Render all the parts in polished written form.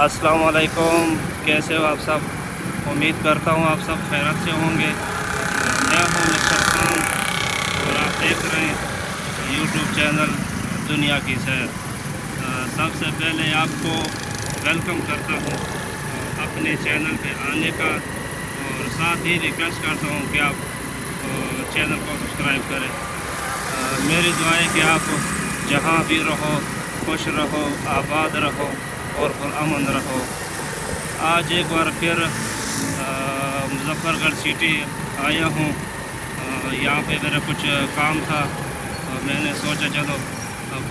अस्सलाम वालेकुम। कैसे हो आप सब? उम्मीद करता हूँ आप सब खैरियत से होंगे। मैं हूँ मिस्टर खान और आप देख रहे हैं यूट्यूब चैनल दुनिया की सैर। सबसे पहले आपको वेलकम करता हूँ अपने चैनल पे आने का, और साथ ही रिक्वेस्ट करता हूँ कि आप चैनल को सब्सक्राइब करें। मेरी दुआ है कि आप जहाँ भी रहो खुश रहो, आबाद रहो और पुरअमन रहो। आज एक बार फिर मुजफ्फरगढ़ सिटी आया हूँ। यहाँ पे मेरा कुछ काम था, मैंने सोचा चलो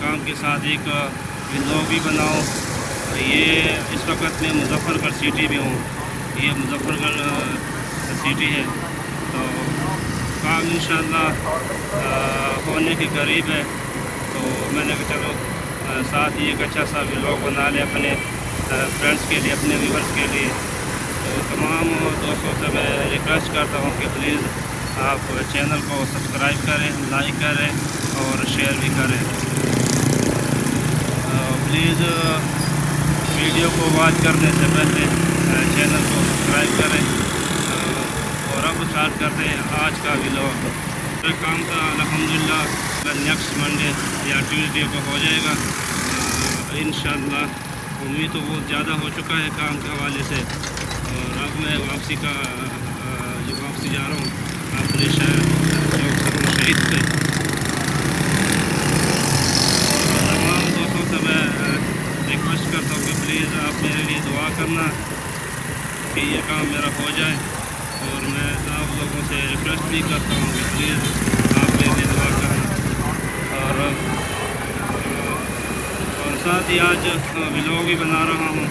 काम के साथ एक व्लॉग भी बनाऊँ। ये इस वक्त मैं मुजफ्फरगढ़ सिटी में हूँ। ये मुजफ्फरगढ़ सिटी है, तो काम इंशाअल्लाह होने के करीब है। तो मैंने कहा चलो साथ ही एक अच्छा सा व्लॉग बना लें अपने फ्रेंड्स के लिए, अपने व्यूअर्स के लिए। तो तमाम दोस्तों से मैं रिक्वेस्ट करता हूँ कि प्लीज़ आप चैनल को सब्सक्राइब करें, लाइक करें और शेयर भी करें। प्लीज़ वीडियो को वॉच करने से पहले चैनल को सब्सक्राइब करें। और अब स्टार्ट करते हैं आज का व्लॉग। मेरा काम था अल्हम्दुलिल्लाह नेक्स्ट मंडे या ट्यूसडे को हो जाएगा इंशाअल्लाह। उम्मीद तो बहुत ज़्यादा हो चुका है काम के हवाले से। और अब मैं वापसी जा रहा हूँ अपने शहर चौक शहीद पे। तमाम दोस्तों से मैं रिक्वेस्ट करता हूँ कि प्लीज़ आप मेरे लिए दुआ करना कि ये काम मेरा हो जाए। और मैं आप लोगों से रिक्वेस्ट भी करता हूँ कि प्लीज़ आप मेरे लिए दुआ करना। और साथ ही आज व्लॉग भी बना रहा हूँ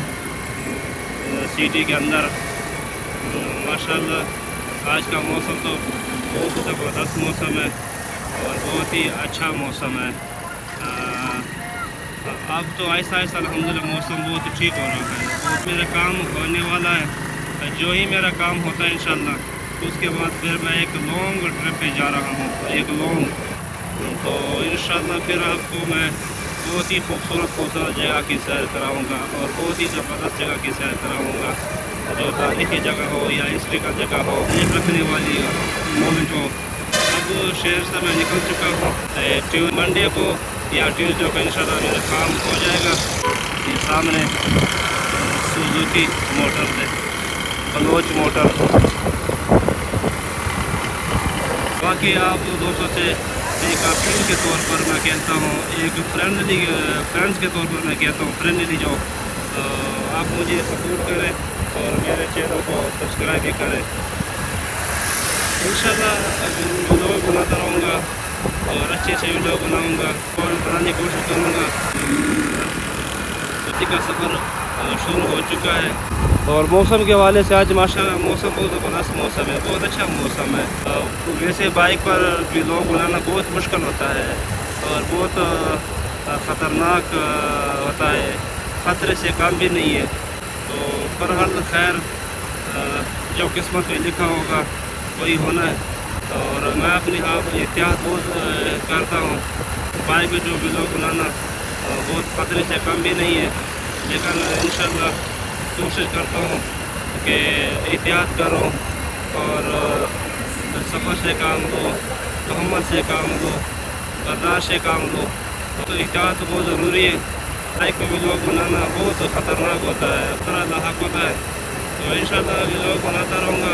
सिटी के अंदर। माशाल्लाह आज का मौसम तो बहुत ज़बरदस्त मौसम है और बहुत ही अच्छा मौसम है। अब तो ऐसा अल्हम्दुलिल्लाह मौसम बहुत ठीक हो रहा है। और मेरा काम होने वाला है। जो ही मेरा काम होता है इंशाअल्लाह उसके बाद फिर मैं एक लॉन्ग ट्रिप पे जा रहा हूँ, एक लॉन्ग। तो इंशाअल्लाह फिर आपको मैं बहुत ही खूबसूरत जगह की सैर कराऊँगा और बहुत ही ज़बरदस्त जगह की सैर कराऊँगा। जो तारीख़ी जगह हो या हिस्ट्रिकल जगह हो, एक रखने वाली मोमेंट हो। अब शहर से मैं निकल चुका हूँ। मंडे को या ट्यूसडे को इंशाअल्लाह मेरा काम हो जाएगा। ये सामने सुजुकी मोटर है, बलोच मोटर। बाकी आप दोस्तों से एक अपील के तौर पर मैं कहता हूँ, एक फ्रेंड्स के तौर पर मैं कहता हूँ फ्रेंडली जो आप मुझे सपोर्ट करें और मेरे चैनल को सब्सक्राइब भी करें। इंशाअल्लाह व्लॉग बनाता रहूँगा और अच्छे वीडियो बनाऊँगा और बनाने की कोशिश करूँगा। सिटी का सफ़र शुरू हो चुका है। और मौसम के हवाले से आज माशाल्लाह मौसम बहुत ज़बरदस्त मौसम है, बहुत अच्छा मौसम है। वैसे बाइक पर व्लॉग बनाना बहुत मुश्किल होता है और बहुत ख़तरनाक होता है, ख़तरे से कम भी नहीं है। तो बहरहाल खैर जो किस्मत में लिखा होगा वही होना है। और मैं अपनी आप एहतियात बहुत करता हूँ। बाइक में जो व्लॉग बनाना बहुत ख़तरे से कम भी नहीं है, लेकिन इंशाअल्लाह कोशिश करता हूँ कि एहतियात करो और सफ़र से काम लो, तहम्मुल से काम लो, बर्दाश्त से काम लो। तो एहतियात बहुत ज़रूरी है। बाइक में व्लॉग बनाना बहुत ख़तरनाक होता है, खतरा लाहक होता है। तो इंशाअल्लाह व्लॉग बनाता रहूँगा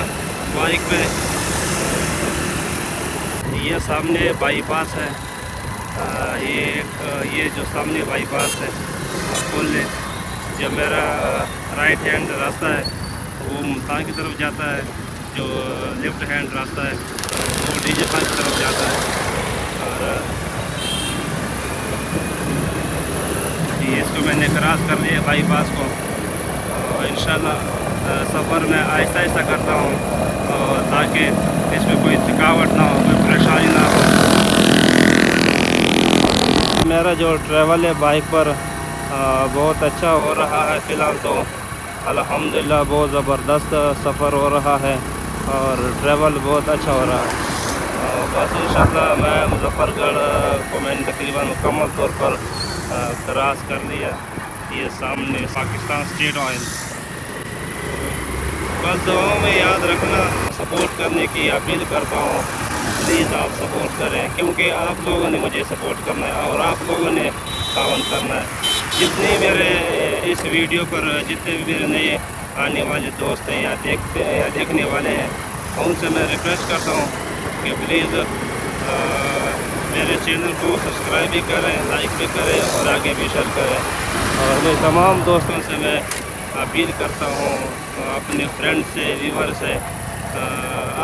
बाइक पे। ये सामने बाईपास है, ये जो सामने बाईपास है आप खोल लें। जो मेरा राइट हैंड रास्ता है वो मुल्तान की तरफ जाता है, जो लेफ्ट हैंड रास्ता है वो डीजे खान की तरफ जाता है। और ये इसको मैंने क्रॉस कर लिया बाईपास को। और इंशाअल्लाह सफ़र में आहिस्ता आहिस्ता करता हूँ और ताकि इसमें कोई थकावट ना हो, कोई परेशानी ना हो। मेरा जो ट्रैवल है बाइक पर बहुत अच्छा हो रहा है। फ़िलहाल तो अल्हम्दुलिल्लाह बहुत ज़बरदस्त सफ़र हो रहा है और ट्रैवल बहुत अच्छा हो रहा है। बस इंशाअल्लाह मैं मुजफ्फरगढ़ को मैंने तकरीबन मुकम्मल तौर पर क्रॉस कर लिया। یہ سامنے پاکستان اسٹیٹ آئل. بس دعاؤں میں یاد رکھنا, سپورٹ کرنے کی اپیل کرتا ہوں. پلیز آپ سپورٹ کریں, کیونکہ آپ لوگوں نے مجھے سپورٹ کرنا ہے اور آپ لوگوں نے تعاون کرنا ہے. جتنے میرے اس ویڈیو پر جتنے بھی میرے نئے آنے والے دوست ہیں یا دیکھنے والے ہیں, ان سے میں ریکویسٹ کرتا ہوں کہ پلیز میرے چینل کو سبسکرائب بھی کریں, لائک بھی کریں اور آگے بھی شیئر کریں. اور میں تمام دوستوں سے میں اپیل کرتا ہوں, اپنے فرینڈ سے, ویور سے,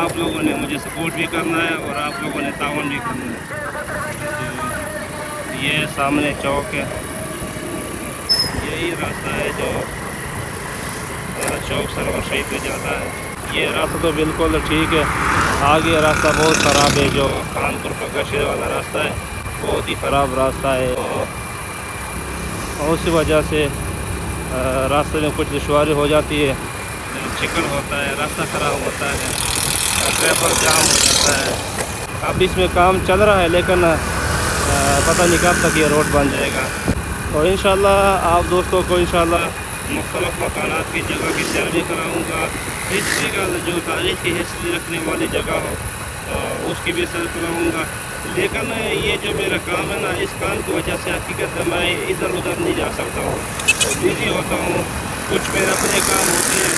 آپ لوگوں نے مجھے سپورٹ بھی کرنا ہے اور آپ لوگوں نے تعاون بھی کرنا ہے. تو یہ سامنے چوک ہے, یہی راستہ ہے جو چوک سرور شہید پہ جاتا ہے. یہ راستہ تو بالکل ٹھیک ہے, آگے راستہ بہت خراب ہے, جو خانپور پگاشیر والا راستہ ہے بہت ہی خراب راستہ ہے. اور اسی وجہ سے راستے میں کچھ دشواری ہو جاتی ہے, چکر ہوتا ہے, راستہ خراب ہوتا ہے, ٹریفک جام ہو جاتا ہے. اب اس میں کام چل رہا ہے لیکن پتہ نہیں کب تک یہ روڈ بن جائے گا. اور انشاءاللہ آپ دوستوں کو انشاءاللہ مختلف مکانات کی جگہ کی سیر بھی کراؤں گا. ہسٹری کا جو تاریخی ہسٹری رکھنے والی جگہ ہو اس کی بھی سیر کراؤں گا. لیکن یہ جو میرا کام ہے نا, اس کام کی وجہ سے حقیقت میں ادھر ادھر نہیں جا سکتا ہوں, بزی ہوتا ہوں. کچھ میرے اپنے کام ہوتے ہیں,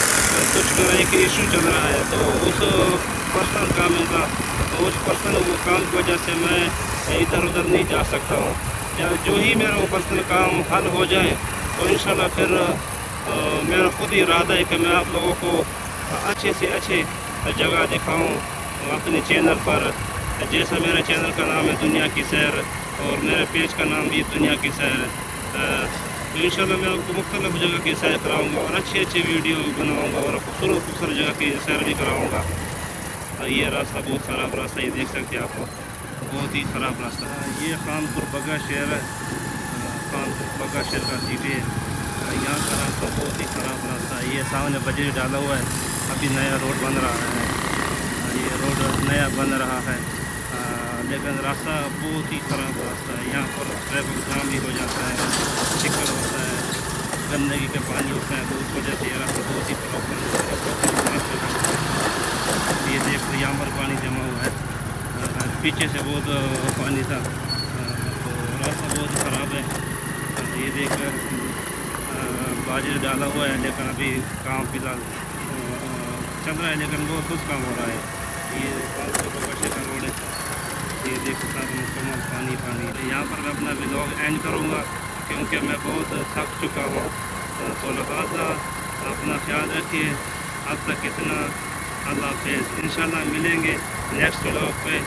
کچھ میرا ایک ایشو چل رہا ہے, تو اس پرسنل کاموں کا اس پرسنل کام کی وجہ سے میں ادھر ادھر نہیں جا سکتا ہوں. جو ہی میرا وہ پرسنل کام حل ہو جائے تو انشاءاللہ پھر میرا خود ہی ارادہ ہے کہ میں آپ لوگوں کو اچھے سے اچھے جگہ دکھاؤں اپنے چینل پر. جیسا میرے چینل کا نام ہے دنیا کی سیر, اور میرے پیج کا نام بھی دنیا کی سیر. تو انشاءاللہ میں آپ کو مختلف جگہ کی سیر کراؤں گا اور اچھے ویڈیو بناؤں گا اور خوبصورت جگہ کی سیر بھی کراؤں گا. یہ راستہ بہت خراب راستہ, یہ دیکھ سکتے ہیں آپ کو, بہت ہی خراب راستہ ہے. یہ خانپور پگاشیر ہے, خانپور پگاشیر کا سٹی ہے. یہاں کا راستہ بہت ہی خراب راستہ ہے. یہ سامنے بجری ڈالا ہوا ہے, ابھی نیا روڈ بن رہا ہے. یہ روڈ نیا بن رہا ہے لیکن راستہ بہت ہی خراب راستہ ہے. یہاں پر ٹریفک جام بھی ہو جاتا ہے, چکر ہوتا ہے, گندگی کا پانی ہوتا ہے, تو اس وجہ سے یہ راستہ بہت ہی خراب ہے. یہ دیکھ یہاں پر پانی جمع ہوا ہے, پیچھے سے بہت پانی تھا, تو راستہ بہت خراب ہے. یہ دیکھ کر باجر ڈالا ہوا ہے لیکن ابھی کام فی الحال چل رہا ہے, لیکن بہت کچھ کام ہو رہا ہے. یہ پگاشیر کا روڈ ہے, یہ دیکھ سکتا ہوں مکمل پانی پانی. یہاں پر میں اپنا ولاگ اینڈ کروں گا کیونکہ میں بہت تھک چکا ہوں. تو لہٰذا اپنا خیال رکھیے. اب تک اتنا, اللہ حافظ. انشاءاللہ ملیں گے نیکسٹ ولاگ پہ.